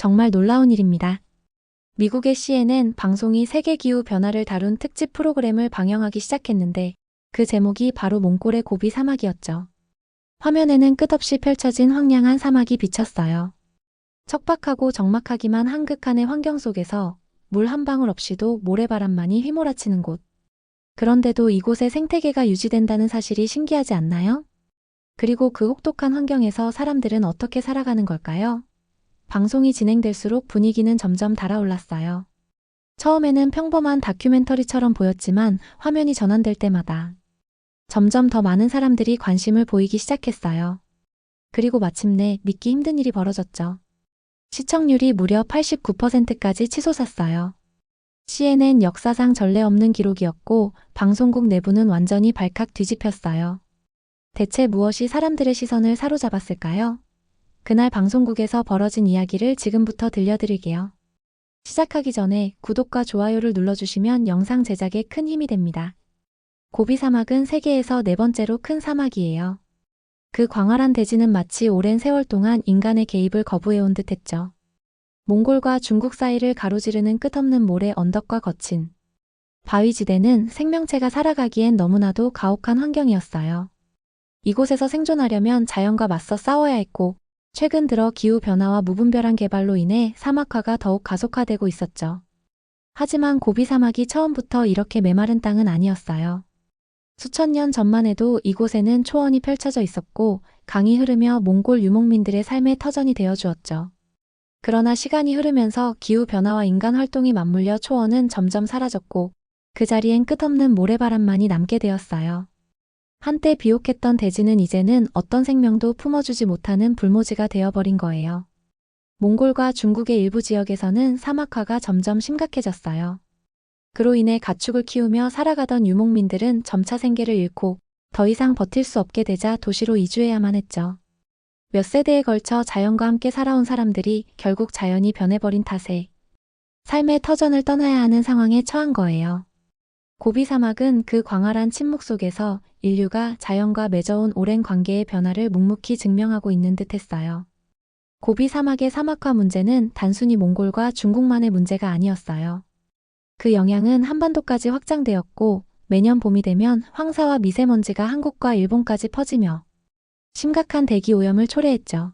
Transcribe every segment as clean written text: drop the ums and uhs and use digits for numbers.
정말 놀라운 일입니다. 미국의 CNN 방송이 세계 기후 변화를 다룬 특집 프로그램을 방영하기 시작했는데 그 제목이 바로 몽골의 고비 사막이었죠. 화면에는 끝없이 펼쳐진 황량한 사막이 비쳤어요. 척박하고 적막하기만 한 극한의 환경 속에서 물 한 방울 없이도 모래바람만이 휘몰아치는 곳. 그런데도 이곳의 생태계가 유지된다는 사실이 신기하지 않나요? 그리고 그 혹독한 환경에서 사람들은 어떻게 살아가는 걸까요? 방송이 진행될수록 분위기는 점점 달아올랐어요. 처음에는 평범한 다큐멘터리처럼 보였지만 화면이 전환될 때마다 점점 더 많은 사람들이 관심을 보이기 시작했어요. 그리고 마침내 믿기 힘든 일이 벌어졌죠. 시청률이 무려 89%까지 치솟았어요. CNN 역사상 전례 없는 기록이었고 방송국 내부는 완전히 발칵 뒤집혔어요. 대체 무엇이 사람들의 시선을 사로잡았을까요? 그날 방송국에서 벌어진 이야기를 지금부터 들려드릴게요. 시작하기 전에 구독과 좋아요를 눌러주시면 영상 제작에 큰 힘이 됩니다. 고비 사막은 세계에서 네 번째로 큰 사막이에요. 그 광활한 대지는 마치 오랜 세월 동안 인간의 개입을 거부해온 듯했죠. 몽골과 중국 사이를 가로지르는 끝없는 모래 언덕과 거친 바위지대는 생명체가 살아가기엔 너무나도 가혹한 환경이었어요. 이곳에서 생존하려면 자연과 맞서 싸워야 했고 최근 들어 기후변화와 무분별한 개발로 인해 사막화가 더욱 가속화되고 있었죠. 하지만 고비 사막이 처음부터 이렇게 메마른 땅은 아니었어요. 수천 년 전만 해도 이곳에는 초원이 펼쳐져 있었고 강이 흐르며 몽골 유목민들의 삶의 터전이 되어 주었죠. 그러나 시간이 흐르면서 기후변화와 인간 활동이 맞물려 초원은 점점 사라졌고 그 자리엔 끝없는 모래바람만이 남게 되었어요. 한때 비옥했던 대지는 이제는 어떤 생명도 품어주지 못하는 불모지가 되어버린 거예요. 몽골과 중국의 일부 지역에서는 사막화가 점점 심각해졌어요. 그로 인해 가축을 키우며 살아가던 유목민들은 점차 생계를 잃고 더 이상 버틸 수 없게 되자 도시로 이주해야만 했죠. 몇 세대에 걸쳐 자연과 함께 살아온 사람들이 결국 자연이 변해버린 탓에 삶의 터전을 떠나야 하는 상황에 처한 거예요. 고비 사막은 그 광활한 침묵 속에서 인류가 자연과 맺어온 오랜 관계의 변화를 묵묵히 증명하고 있는 듯했어요. 고비 사막의 사막화 문제는 단순히 몽골과 중국만의 문제가 아니었어요. 그 영향은 한반도까지 확장되었고 매년 봄이 되면 황사와 미세먼지가 한국과 일본까지 퍼지며 심각한 대기 오염을 초래했죠.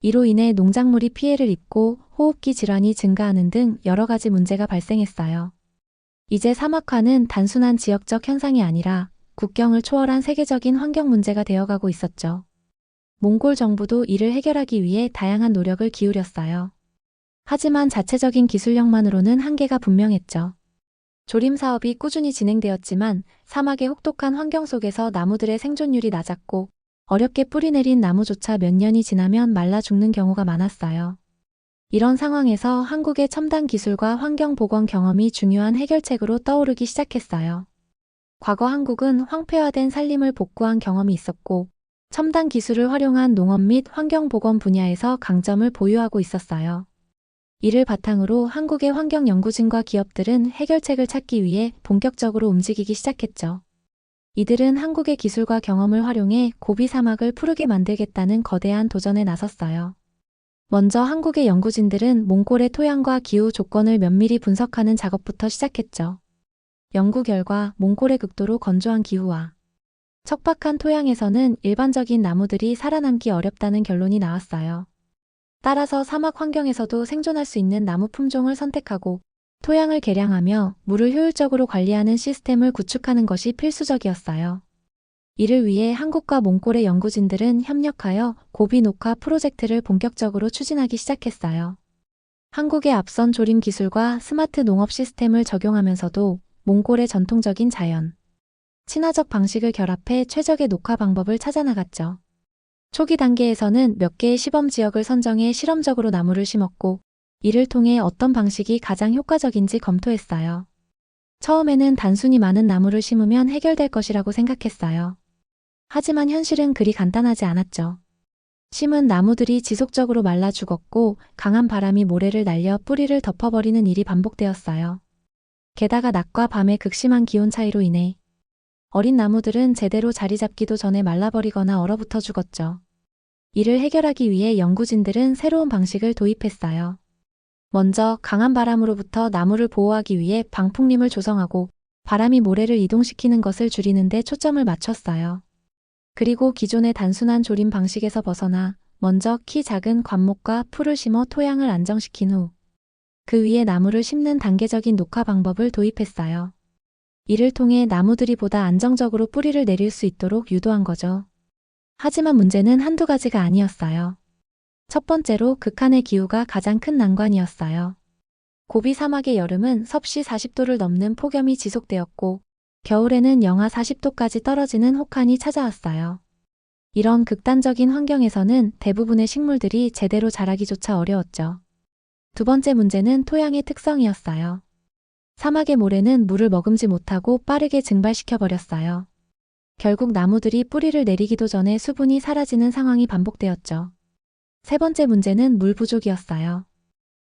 이로 인해 농작물이 피해를 입고 호흡기 질환이 증가하는 등 여러 가지 문제가 발생했어요. 이제 사막화는 단순한 지역적 현상이 아니라 국경을 초월한 세계적인 환경 문제가 되어가고 있었죠. 몽골 정부도 이를 해결하기 위해 다양한 노력을 기울였어요. 하지만 자체적인 기술력만으로는 한계가 분명했죠. 조림 사업이 꾸준히 진행되었지만 사막의 혹독한 환경 속에서 나무들의 생존율이 낮았고 어렵게 뿌리내린 나무조차 몇 년이 지나면 말라 죽는 경우가 많았어요. 이런 상황에서 한국의 첨단 기술과 환경보건 경험이 중요한 해결책으로 떠오르기 시작했어요. 과거 한국은 황폐화된 산림을 복구한 경험이 있었고 첨단 기술을 활용한 농업 및 환경보건 분야에서 강점을 보유하고 있었어요. 이를 바탕으로 한국의 환경연구진과 기업들은 해결책을 찾기 위해 본격적으로 움직이기 시작했죠. 이들은 한국의 기술과 경험을 활용해 고비 사막을 푸르게 만들겠다는 거대한 도전에 나섰어요. 먼저 한국의 연구진들은 몽골의 토양과 기후 조건을 면밀히 분석하는 작업부터 시작했죠. 연구 결과 몽골의 극도로 건조한 기후와 척박한 토양에서는 일반적인 나무들이 살아남기 어렵다는 결론이 나왔어요. 따라서 사막 환경에서도 생존할 수 있는 나무 품종을 선택하고 토양을 개량하며 물을 효율적으로 관리하는 시스템을 구축하는 것이 필수적이었어요. 이를 위해 한국과 몽골의 연구진들은 협력하여 고비 녹화 프로젝트를 본격적으로 추진하기 시작했어요. 한국의 앞선 조림 기술과 스마트 농업 시스템을 적용하면서도 몽골의 전통적인 자연, 친화적 방식을 결합해 최적의 녹화 방법을 찾아나갔죠. 초기 단계에서는 몇 개의 시범 지역을 선정해 실험적으로 나무를 심었고 이를 통해 어떤 방식이 가장 효과적인지 검토했어요. 처음에는 단순히 많은 나무를 심으면 해결될 것이라고 생각했어요. 하지만 현실은 그리 간단하지 않았죠. 심은 나무들이 지속적으로 말라 죽었고 강한 바람이 모래를 날려 뿌리를 덮어버리는 일이 반복되었어요. 게다가 낮과 밤의 극심한 기온 차이로 인해 어린 나무들은 제대로 자리 잡기도 전에 말라버리거나 얼어붙어 죽었죠. 이를 해결하기 위해 연구진들은 새로운 방식을 도입했어요. 먼저 강한 바람으로부터 나무를 보호하기 위해 방풍림을 조성하고 바람이 모래를 이동시키는 것을 줄이는 데 초점을 맞췄어요. 그리고 기존의 단순한 조림 방식에서 벗어나 먼저 키 작은 관목과 풀을 심어 토양을 안정시킨 후 그 위에 나무를 심는 단계적인 녹화 방법을 도입했어요. 이를 통해 나무들이 보다 안정적으로 뿌리를 내릴 수 있도록 유도한 거죠. 하지만 문제는 한두 가지가 아니었어요. 첫 번째로 극한의 기후가 가장 큰 난관이었어요. 고비 사막의 여름은 섭씨 40도를 넘는 폭염이 지속되었고 겨울에는 영하 40도까지 떨어지는 혹한이 찾아왔어요. 이런 극단적인 환경에서는 대부분의 식물들이 제대로 자라기조차 어려웠죠. 두 번째 문제는 토양의 특성이었어요. 사막의 모래는 물을 머금지 못하고 빠르게 증발시켜버렸어요. 결국 나무들이 뿌리를 내리기도 전에 수분이 사라지는 상황이 반복되었죠. 세 번째 문제는 물 부족이었어요.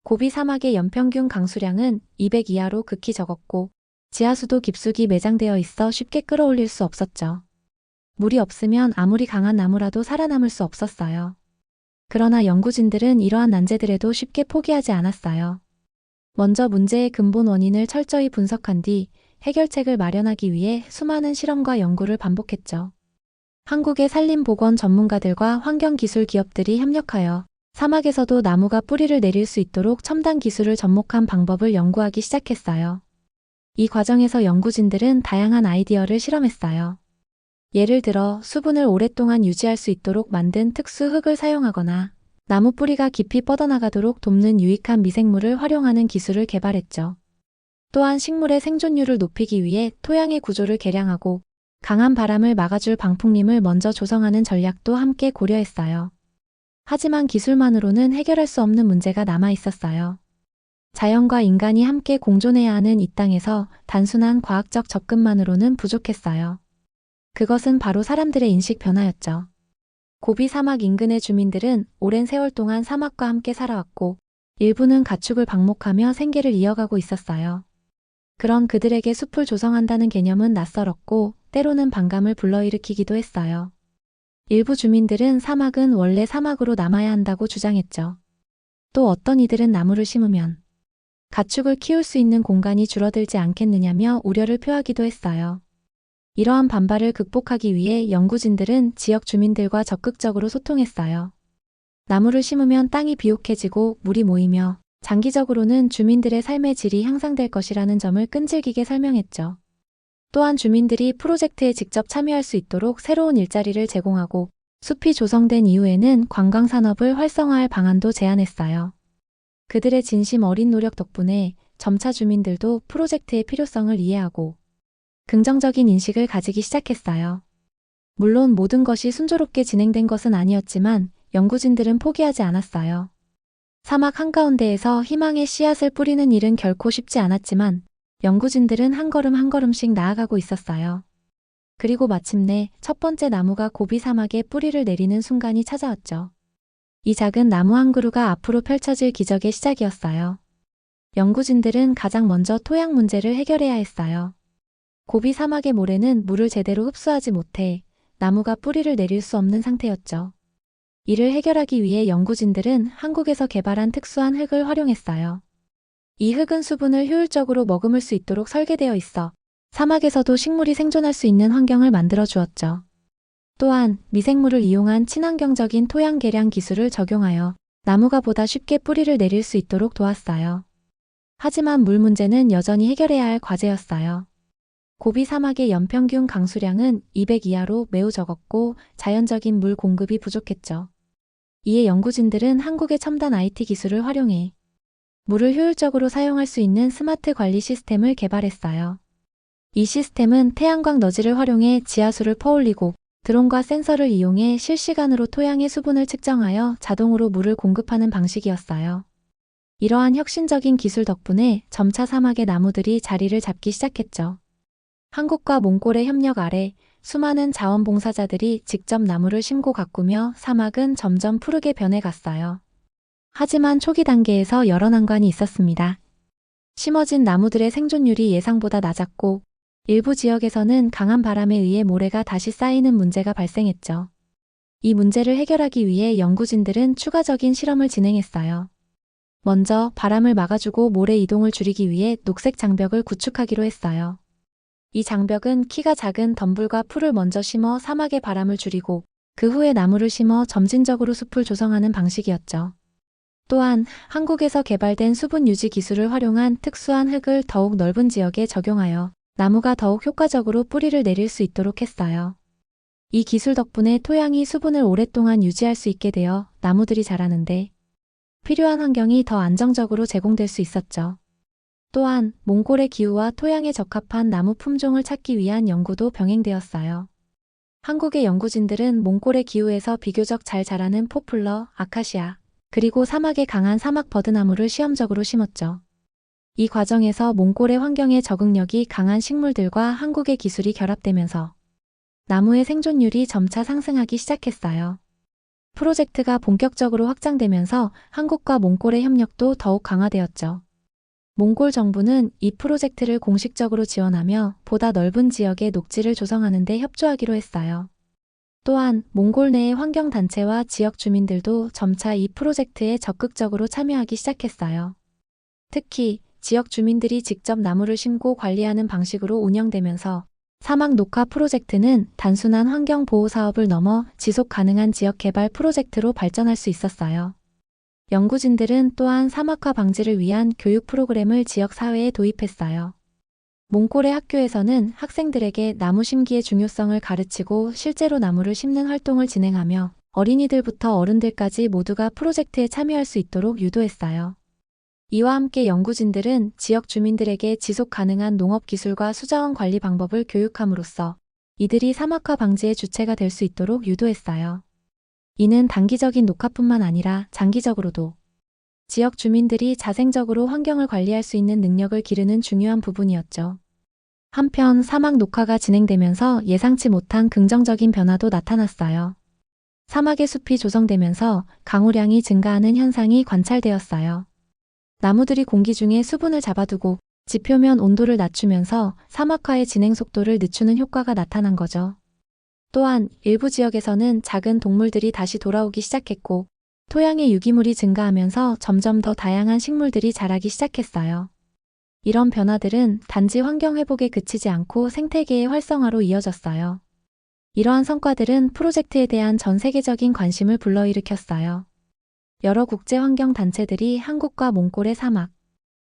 고비 사막의 연평균 강수량은 200 이하로 극히 적었고 지하수도 깊숙이 매장되어 있어 쉽게 끌어올릴 수 없었죠. 물이 없으면 아무리 강한 나무라도 살아남을 수 없었어요. 그러나 연구진들은 이러한 난제들에도 쉽게 포기하지 않았어요. 먼저 문제의 근본 원인을 철저히 분석한 뒤 해결책을 마련하기 위해 수많은 실험과 연구를 반복했죠. 한국의 산림보건 전문가들과 환경기술 기업들이 협력하여 사막에서도 나무가 뿌리를 내릴 수 있도록 첨단 기술을 접목한 방법을 연구하기 시작했어요. 이 과정에서 연구진들은 다양한 아이디어를 실험했어요. 예를 들어 수분을 오랫동안 유지할 수 있도록 만든 특수 흙을 사용하거나 나무 뿌리가 깊이 뻗어나가도록 돕는 유익한 미생물을 활용하는 기술을 개발했죠. 또한 식물의 생존율을 높이기 위해 토양의 구조를 개량하고 강한 바람을 막아줄 방풍림을 먼저 조성하는 전략도 함께 고려했어요. 하지만 기술만으로는 해결할 수 없는 문제가 남아 있었어요. 자연과 인간이 함께 공존해야 하는 이 땅에서 단순한 과학적 접근만으로는 부족했어요. 그것은 바로 사람들의 인식 변화였죠. 고비 사막 인근의 주민들은 오랜 세월 동안 사막과 함께 살아왔고 일부는 가축을 방목하며 생계를 이어가고 있었어요. 그런 그들에게 숲을 조성한다는 개념은 낯설었고 때로는 반감을 불러일으키기도 했어요. 일부 주민들은 사막은 원래 사막으로 남아야 한다고 주장했죠. 또 어떤 이들은 나무를 심으면 가축을 키울 수 있는 공간이 줄어들지 않겠느냐며 우려를 표하기도 했어요. 이러한 반발을 극복하기 위해 연구진들은 지역 주민들과 적극적으로 소통했어요. 나무를 심으면 땅이 비옥해지고 물이 모이며 장기적으로는 주민들의 삶의 질이 향상될 것이라는 점을 끈질기게 설명했죠. 또한 주민들이 프로젝트에 직접 참여할 수 있도록 새로운 일자리를 제공하고 숲이 조성된 이후에는 관광산업을 활성화할 방안도 제안했어요. 그들의 진심 어린 노력 덕분에 점차 주민들도 프로젝트의 필요성을 이해하고 긍정적인 인식을 가지기 시작했어요. 물론 모든 것이 순조롭게 진행된 것은 아니었지만 연구진들은 포기하지 않았어요. 사막 한가운데에서 희망의 씨앗을 뿌리는 일은 결코 쉽지 않았지만 연구진들은 한 걸음 한 걸음씩 나아가고 있었어요. 그리고 마침내 첫 번째 나무가 고비 사막에 뿌리를 내리는 순간이 찾아왔죠. 이 작은 나무 한 그루가 앞으로 펼쳐질 기적의 시작이었어요. 연구진들은 가장 먼저 토양 문제를 해결해야 했어요. 고비 사막의 모래는 물을 제대로 흡수하지 못해 나무가 뿌리를 내릴 수 없는 상태였죠. 이를 해결하기 위해 연구진들은 한국에서 개발한 특수한 흙을 활용했어요. 이 흙은 수분을 효율적으로 머금을 수 있도록 설계되어 있어 사막에서도 식물이 생존할 수 있는 환경을 만들어 주었죠. 또한 미생물을 이용한 친환경적인 토양 개량 기술을 적용하여 나무가 보다 쉽게 뿌리를 내릴 수 있도록 도왔어요. 하지만 물 문제는 여전히 해결해야 할 과제였어요. 고비 사막의 연평균 강수량은 200 이하로 매우 적었고 자연적인 물 공급이 부족했죠. 이에 연구진들은 한국의 첨단 IT 기술을 활용해 물을 효율적으로 사용할 수 있는 스마트 관리 시스템을 개발했어요. 이 시스템은 태양광 너지를 활용해 지하수를 퍼올리고 드론과 센서를 이용해 실시간으로 토양의 수분을 측정하여 자동으로 물을 공급하는 방식이었어요. 이러한 혁신적인 기술 덕분에 점차 사막의 나무들이 자리를 잡기 시작했죠. 한국과 몽골의 협력 아래 수많은 자원봉사자들이 직접 나무를 심고 가꾸며 사막은 점점 푸르게 변해갔어요. 하지만 초기 단계에서 여러 난관이 있었습니다. 심어진 나무들의 생존율이 예상보다 낮았고 일부 지역에서는 강한 바람에 의해 모래가 다시 쌓이는 문제가 발생했죠. 이 문제를 해결하기 위해 연구진들은 추가적인 실험을 진행했어요. 먼저 바람을 막아주고 모래 이동을 줄이기 위해 녹색 장벽을 구축하기로 했어요. 이 장벽은 키가 작은 덤불과 풀을 먼저 심어 사막의 바람을 줄이고 그 후에 나무를 심어 점진적으로 숲을 조성하는 방식이었죠. 또한 한국에서 개발된 수분 유지 기술을 활용한 특수한 흙을 더욱 넓은 지역에 적용하여 나무가 더욱 효과적으로 뿌리를 내릴 수 있도록 했어요. 이 기술 덕분에 토양이 수분을 오랫동안 유지할 수 있게 되어 나무들이 자라는데 필요한 환경이 더 안정적으로 제공될 수 있었죠. 또한 몽골의 기후와 토양에 적합한 나무 품종을 찾기 위한 연구도 병행되었어요. 한국의 연구진들은 몽골의 기후에서 비교적 잘 자라는 포플러, 아카시아, 그리고 사막에 강한 사막 버드나무를 시험적으로 심었죠. 이 과정에서 몽골의 환경에 적응력이 강한 식물들과 한국의 기술이 결합되면서 나무의 생존율이 점차 상승하기 시작했어요. 프로젝트가 본격적으로 확장되면서 한국과 몽골의 협력도 더욱 강화되었죠. 몽골 정부는 이 프로젝트를 공식적으로 지원하며 보다 넓은 지역의 녹지를 조성하는 데 협조하기로 했어요. 또한 몽골 내의 환경단체와 지역 주민들도 점차 이 프로젝트에 적극적으로 참여하기 시작했어요. 특히 지역 주민들이 직접 나무를 심고 관리하는 방식으로 운영되면서 사막 녹화 프로젝트는 단순한 환경 보호 사업을 넘어 지속 가능한 지역 개발 프로젝트로 발전할 수 있었어요. 연구진들은 또한 사막화 방지를 위한 교육 프로그램을 지역 사회에 도입했어요. 몽골의 학교에서는 학생들에게 나무 심기의 중요성을 가르치고 실제로 나무를 심는 활동을 진행하며 어린이들부터 어른들까지 모두가 프로젝트에 참여할 수 있도록 유도했어요. 이와 함께 연구진들은 지역 주민들에게 지속 가능한 농업 기술과 수자원 관리 방법을 교육함으로써 이들이 사막화 방지의 주체가 될 수 있도록 유도했어요. 이는 단기적인 녹화뿐만 아니라 장기적으로도 지역 주민들이 자생적으로 환경을 관리할 수 있는 능력을 기르는 중요한 부분이었죠. 한편 사막 녹화가 진행되면서 예상치 못한 긍정적인 변화도 나타났어요. 사막의 숲이 조성되면서 강우량이 증가하는 현상이 관찰되었어요. 나무들이 공기 중에 수분을 잡아두고 지표면 온도를 낮추면서 사막화의 진행 속도를 늦추는 효과가 나타난 거죠. 또한 일부 지역에서는 작은 동물들이 다시 돌아오기 시작했고 토양의 유기물이 증가하면서 점점 더 다양한 식물들이 자라기 시작했어요. 이런 변화들은 단지 환경 회복에 그치지 않고 생태계의 활성화로 이어졌어요. 이러한 성과들은 프로젝트에 대한 전 세계적인 관심을 불러일으켰어요. 여러 국제환경단체들이 한국과 몽골의 사막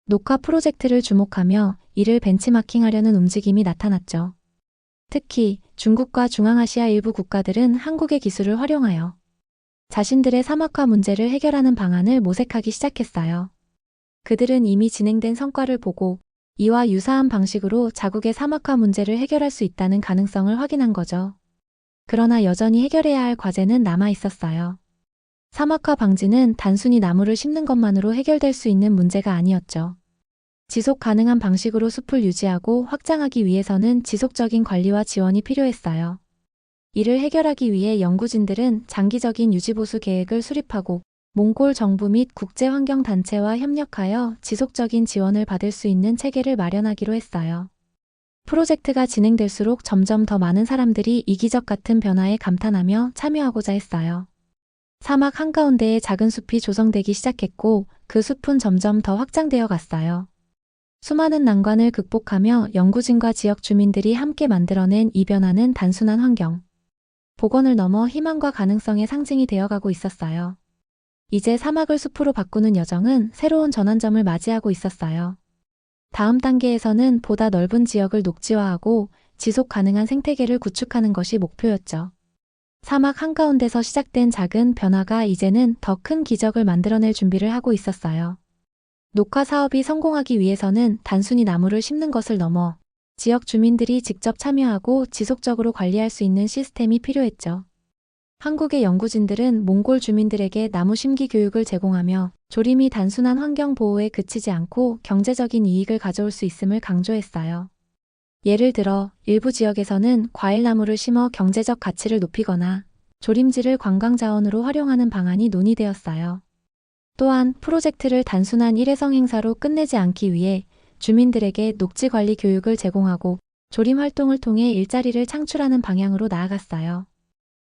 녹화 프로젝트를 주목하며 이를 벤치마킹하려는 움직임이 나타났죠. 특히 중국과 중앙아시아 일부 국가들은 한국의 기술을 활용하여 자신들의 사막화 문제를 해결하는 방안을 모색하기 시작했어요. 그들은 이미 진행된 성과를 보고 이와 유사한 방식으로 자국의 사막화 문제를 해결할 수 있다는 가능성을 확인한 거죠. 그러나 여전히 해결해야 할 과제는 남아 있었어요. 사막화 방지는 단순히 나무를 심는 것만으로 해결될 수 있는 문제가 아니었죠. 지속 가능한 방식으로 숲을 유지하고 확장하기 위해서는 지속적인 관리와 지원이 필요했어요. 이를 해결하기 위해 연구진들은 장기적인 유지보수 계획을 수립하고 몽골 정부 및 국제환경단체와 협력하여 지속적인 지원을 받을 수 있는 체계를 마련하기로 했어요. 프로젝트가 진행될수록 점점 더 많은 사람들이 이기적 같은 변화에 감탄하며 참여하고자 했어요. 사막 한가운데에 작은 숲이 조성되기 시작했고 그 숲은 점점 더 확장되어 갔어요. 수많은 난관을 극복하며 연구진과 지역 주민들이 함께 만들어낸 이 변화는 단순한 환경, 복원을 넘어 희망과 가능성의 상징이 되어가고 있었어요. 이제 사막을 숲으로 바꾸는 여정은 새로운 전환점을 맞이하고 있었어요. 다음 단계에서는 보다 넓은 지역을 녹지화하고 지속 가능한 생태계를 구축하는 것이 목표였죠. 사막 한가운데서 시작된 작은 변화가 이제는 더 큰 기적을 만들어낼 준비를 하고 있었어요. 녹화 사업이 성공하기 위해서는 단순히 나무를 심는 것을 넘어 지역 주민들이 직접 참여하고 지속적으로 관리할 수 있는 시스템이 필요했죠. 한국의 연구진들은 몽골 주민들에게 나무 심기 교육을 제공하며 조림이 단순한 환경 보호에 그치지 않고 경제적인 이익을 가져올 수 있음을 강조했어요. 예를 들어 일부 지역에서는 과일나무를 심어 경제적 가치를 높이거나 조림지를 관광자원으로 활용하는 방안이 논의되었어요. 또한 프로젝트를 단순한 일회성 행사로 끝내지 않기 위해 주민들에게 녹지관리 교육을 제공하고 조림 활동을 통해 일자리를 창출하는 방향으로 나아갔어요.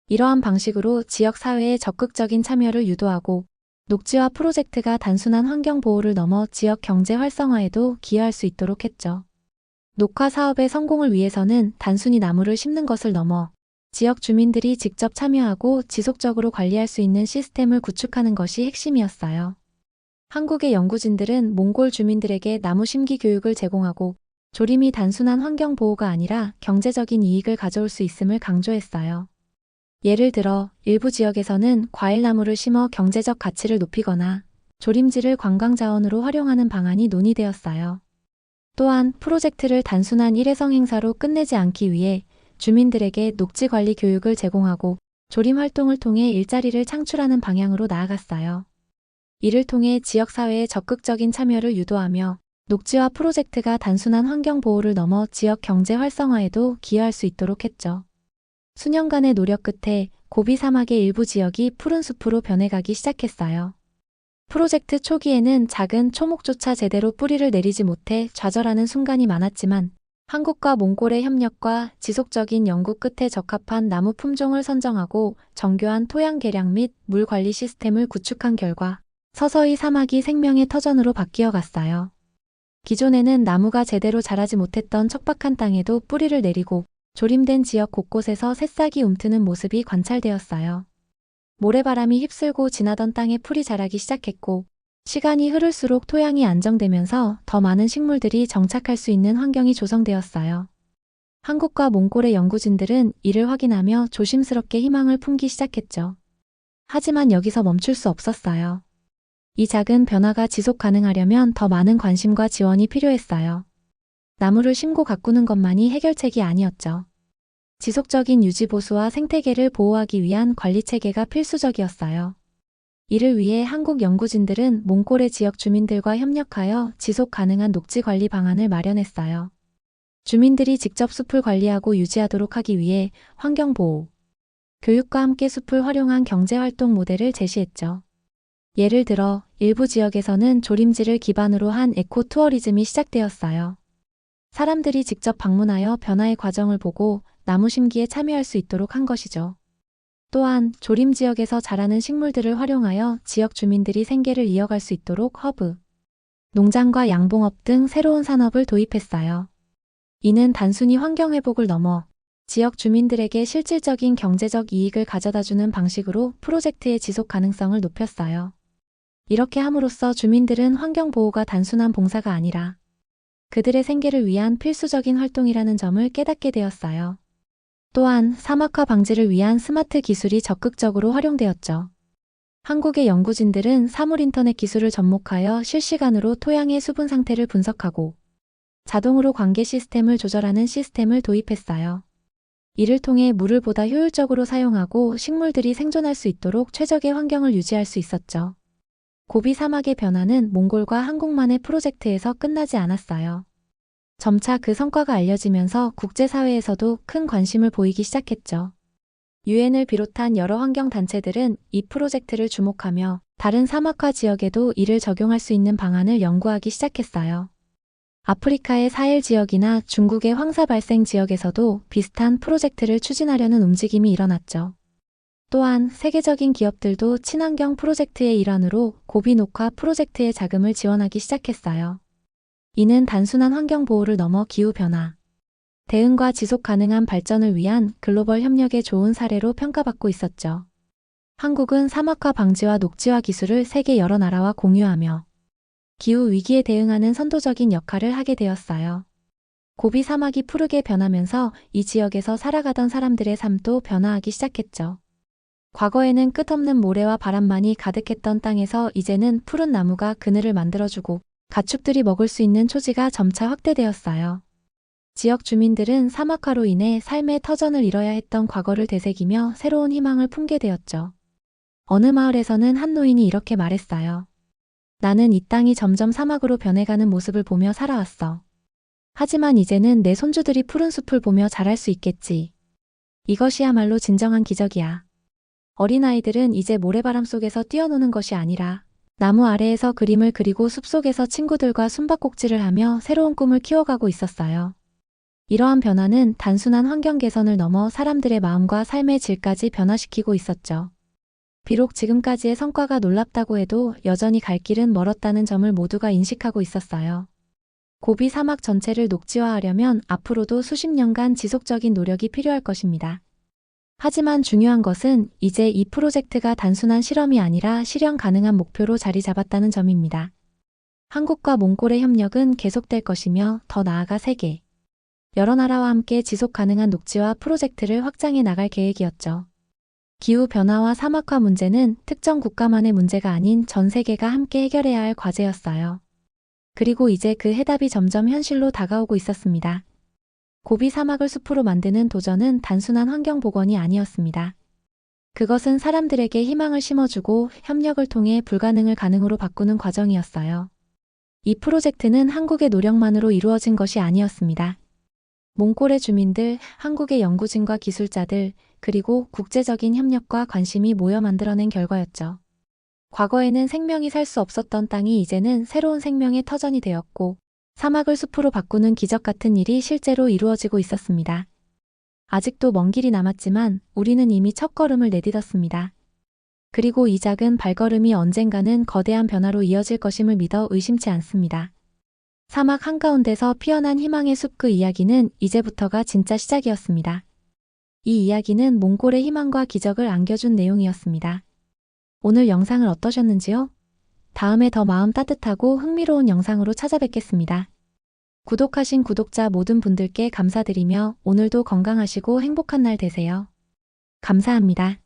이러한 방식으로 지역 사회의 적극적인 참여를 유도하고 녹지화 프로젝트가 단순한 환경 보호를 넘어 지역 경제 활성화에도 기여할 수 있도록 했죠. 녹화 사업의 성공을 위해서는 단순히 나무를 심는 것을 넘어 지역 주민들이 직접 참여하고 지속적으로 관리할 수 있는 시스템을 구축하는 것이 핵심이었어요. 한국의 연구진들은 몽골 주민들에게 나무 심기 교육을 제공하고 조림이 단순한 환경 보호가 아니라 경제적인 이익을 가져올 수 있음을 강조했어요. 예를 들어 일부 지역에서는 과일나무를 심어 경제적 가치를 높이거나 조림지를 관광자원으로 활용하는 방안이 논의되었어요. 또한 프로젝트를 단순한 일회성 행사로 끝내지 않기 위해 주민들에게 녹지 관리 교육을 제공하고 조림 활동을 통해 일자리를 창출하는 방향으로 나아갔어요. 이를 통해 지역사회의 적극적인 참여를 유도하며 녹지화 프로젝트가 단순한 환경 보호를 넘어 지역 경제 활성화에도 기여할 수 있도록 했죠. 수년간의 노력 끝에 고비 사막의 일부 지역이 푸른 숲으로 변해가기 시작했어요. 프로젝트 초기에는 작은 초목조차 제대로 뿌리를 내리지 못해 좌절하는 순간이 많았지만 한국과 몽골의 협력과 지속적인 연구 끝에 적합한 나무 품종을 선정하고 정교한 토양 개량 및 물 관리 시스템을 구축한 결과 서서히 사막이 생명의 터전으로 바뀌어 갔어요. 기존에는 나무가 제대로 자라지 못했던 척박한 땅에도 뿌리를 내리고 조림된 지역 곳곳에서 새싹이 움트는 모습이 관찰되었어요. 모래바람이 휩쓸고 지나던 땅에 풀이 자라기 시작했고 시간이 흐를수록 토양이 안정되면서 더 많은 식물들이 정착할 수 있는 환경이 조성되었어요. 한국과 몽골의 연구진들은 이를 확인하며 조심스럽게 희망을 품기 시작했죠. 하지만 여기서 멈출 수 없었어요. 이 작은 변화가 지속 가능하려면 더 많은 관심과 지원이 필요했어요. 나무를 심고 가꾸는 것만이 해결책이 아니었죠. 지속적인 유지 보수와 생태계를 보호하기 위한 관리 체계가 필수적이었어요. 이를 위해 한국 연구진들은 몽골의 지역 주민들과 협력하여 지속 가능한 녹지 관리 방안을 마련했어요. 주민들이 직접 숲을 관리하고 유지하도록 하기 위해 환경보호, 교육과 함께 숲을 활용한 경제활동 모델을 제시했죠. 예를 들어 일부 지역에서는 조림지를 기반으로 한 에코투어리즘이 시작되었어요. 사람들이 직접 방문하여 변화의 과정을 보고 나무 심기에 참여할 수 있도록 한 것이죠. 또한 조림 지역에서 자라는 식물들을 활용하여 지역 주민들이 생계를 이어갈 수 있도록 허브, 농장과 양봉업 등 새로운 산업을 도입했어요. 이는 단순히 환경 회복을 넘어 지역 주민들에게 실질적인 경제적 이익을 가져다주는 방식으로 프로젝트의 지속 가능성을 높였어요. 이렇게 함으로써 주민들은 환경 보호가 단순한 봉사가 아니라 그들의 생계를 위한 필수적인 활동이라는 점을 깨닫게 되었어요. 또한 사막화 방지를 위한 스마트 기술이 적극적으로 활용되었죠. 한국의 연구진들은 사물 인터넷 기술을 접목하여 실시간으로 토양의 수분 상태를 분석하고 자동으로 관계 시스템을 조절하는 시스템을 도입했어요. 이를 통해 물을 보다 효율적으로 사용하고 식물들이 생존할 수 있도록 최적의 환경을 유지할 수 있었죠. 고비 사막의 변화는 몽골과 한국만의 프로젝트에서 끝나지 않았어요. 점차 그 성과가 알려지면서 국제사회에서도 큰 관심을 보이기 시작했죠. 유엔을 비롯한 여러 환경단체들은 이 프로젝트를 주목하며 다른 사막화 지역에도 이를 적용할 수 있는 방안을 연구하기 시작했어요. 아프리카의 사헬 지역이나 중국의 황사 발생 지역에서도 비슷한 프로젝트를 추진하려는 움직임이 일어났죠. 또한 세계적인 기업들도 친환경 프로젝트의 일환으로 고비 녹화 프로젝트의 자금을 지원하기 시작했어요. 이는 단순한 환경 보호를 넘어 기후변화, 대응과 지속 가능한 발전을 위한 글로벌 협력의 좋은 사례로 평가받고 있었죠. 한국은 사막화 방지와 녹지화 기술을 세계 여러 나라와 공유하며 기후 위기에 대응하는 선도적인 역할을 하게 되었어요. 고비 사막이 푸르게 변하면서 이 지역에서 살아가던 사람들의 삶도 변화하기 시작했죠. 과거에는 끝없는 모래와 바람만이 가득했던 땅에서 이제는 푸른 나무가 그늘을 만들어주고 가축들이 먹을 수 있는 초지가 점차 확대되었어요. 지역 주민들은 사막화로 인해 삶의 터전을 잃어야 했던 과거를 되새기며 새로운 희망을 품게 되었죠. 어느 마을에서는 한 노인이 이렇게 말했어요. 나는 이 땅이 점점 사막으로 변해가는 모습을 보며 살아왔어. 하지만 이제는 내 손주들이 푸른 숲을 보며 자랄 수 있겠지. 이것이야말로 진정한 기적이야. 어린아이들은 이제 모래바람 속에서 뛰어노는 것이 아니라 나무 아래에서 그림을 그리고 숲속에서 친구들과 숨바꼭질을 하며 새로운 꿈을 키워가고 있었어요. 이러한 변화는 단순한 환경 개선을 넘어 사람들의 마음과 삶의 질까지 변화시키고 있었죠. 비록 지금까지의 성과가 놀랍다고 해도 여전히 갈 길은 멀었다는 점을 모두가 인식하고 있었어요. 고비 사막 전체를 녹지화하려면 앞으로도 수십 년간 지속적인 노력이 필요할 것입니다. 하지만 중요한 것은 이제 이 프로젝트가 단순한 실험이 아니라 실현 가능한 목표로 자리 잡았다는 점입니다. 한국과 몽골의 협력은 계속될 것이며 더 나아가 세계 여러 나라와 함께 지속 가능한 녹지화 프로젝트를 확장해 나갈 계획이었죠. 기후변화와 사막화 문제는 특정 국가만의 문제가 아닌 전 세계가 함께 해결해야 할 과제였어요. 그리고 이제 그 해답이 점점 현실로 다가오고 있었습니다. 고비 사막을 숲으로 만드는 도전은 단순한 환경 복원이 아니었습니다. 그것은 사람들에게 희망을 심어주고 협력을 통해 불가능을 가능으로 바꾸는 과정이었어요. 이 프로젝트는 한국의 노력만으로 이루어진 것이 아니었습니다. 몽골의 주민들, 한국의 연구진과 기술자들, 그리고 국제적인 협력과 관심이 모여 만들어낸 결과였죠. 과거에는 생명이 살 수 없었던 땅이 이제는 새로운 생명의 터전이 되었고, 사막을 숲으로 바꾸는 기적 같은 일이 실제로 이루어지고 있었습니다. 아직도 먼 길이 남았지만 우리는 이미 첫걸음을 내딛었습니다. 그리고 이 작은 발걸음이 언젠가는 거대한 변화로 이어질 것임을 믿어 의심치 않습니다. 사막 한가운데서 피어난 희망의 숲 그 이야기는 이제부터가 진짜 시작이었습니다. 이 이야기는 몽골의 희망과 기적을 안겨준 내용이었습니다. 오늘 영상을 어떠셨는지요? 다음에 더 마음 따뜻하고 흥미로운 영상으로 찾아뵙겠습니다. 구독하신 구독자 모든 분들께 감사드리며 오늘도 건강하시고 행복한 날 되세요. 감사합니다.